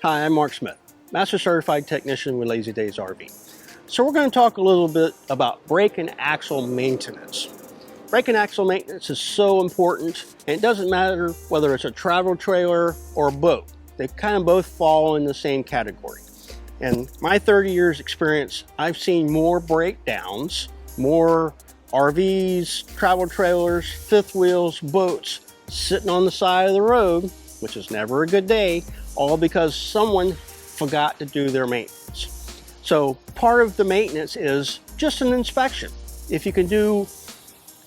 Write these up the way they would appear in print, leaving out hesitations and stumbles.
Hi, I'm Mark Smith, Master Certified Technician with Lazy Days RV. So we're going to talk a little bit about brake and axle maintenance. Brake and axle maintenance is so important, and it doesn't matter whether it's a travel trailer or a boat. They kind of both fall in the same category. And my 30 years experience, I've seen more breakdowns, more RVs, travel trailers, fifth wheels, boats sitting on the side of the road, which is never a good day, all because someone forgot to do their maintenance. So part of the maintenance is just an inspection. If you can do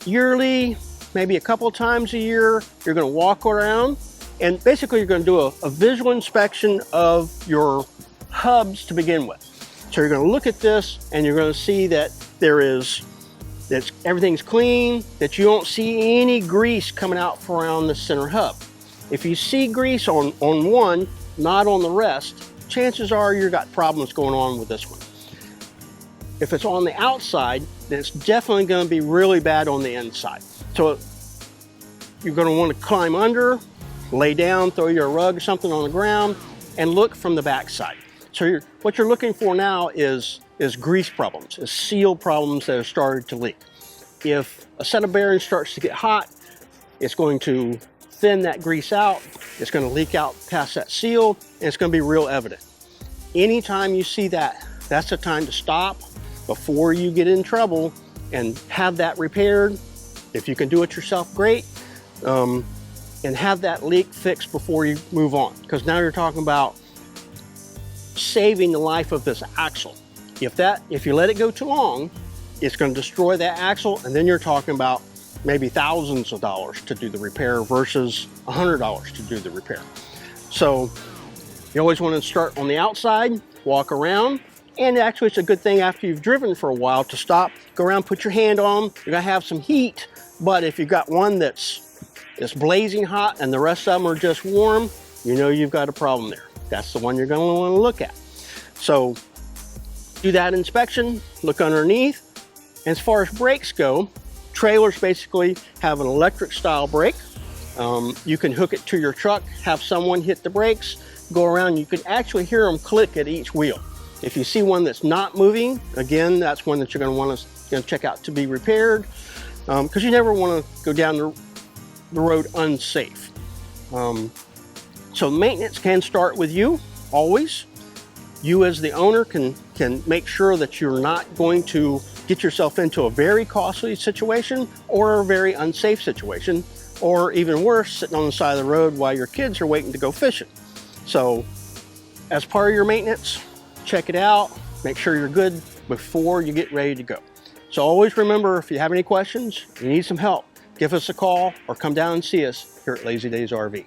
yearly, maybe a couple of times a year, you're going to walk around and basically you're going to do a visual inspection of your hubs to begin with. So you're going to look at this and you're going to see that everything's clean, that you don't see any grease coming out around the center hub. If you see grease on one, not on the rest, chances are you've got problems going on with this one. If it's on the outside, then it's definitely going to be really bad on the inside. So you're going to want to climb under, lay down, throw your rug or something on the ground, and look from the back side. So what you're looking for now is grease problems, is seal problems that have started to leak. If a set of bearings starts to get hot, it's going to thin that grease out, it's going to leak out past that seal, and it's going to be real evident. Anytime you see that, that's the time to stop before you get in trouble and have that repaired. If you can do it yourself, great. And have that leak fixed before you move on, because now you're talking about saving the life of this axle. If you let it go too long, it's going to destroy that axle, and then you're talking about maybe thousands of dollars to do the repair versus $100 to do the repair. So you always want to start on the outside, walk around, and actually it's a good thing after you've driven for a while to stop, go around, put your hand on them. You're going to have some heat, but if you've got one that's blazing hot and the rest of them are just warm, you know you've got a problem there. That's the one you're going to want to look at. So do that inspection, look underneath. And as far as brakes go, trailers basically have an electric style brake. You can hook it to your truck, have someone hit the brakes, go around, you can actually hear them click at each wheel. If you see one that's not moving, again, that's one that you're going to want to check out to be repaired, because you never want to go down the road unsafe. So maintenance can start with you, always. You as the owner can make sure that you're not going to get yourself into a very costly situation or a very unsafe situation, or even worse, sitting on the side of the road while your kids are waiting to go fishing. So as part of your maintenance, check it out, make sure you're good before you get ready to go. So always remember, if you have any questions, you need some help, give us a call or come down and see us here at Lazy Days RV.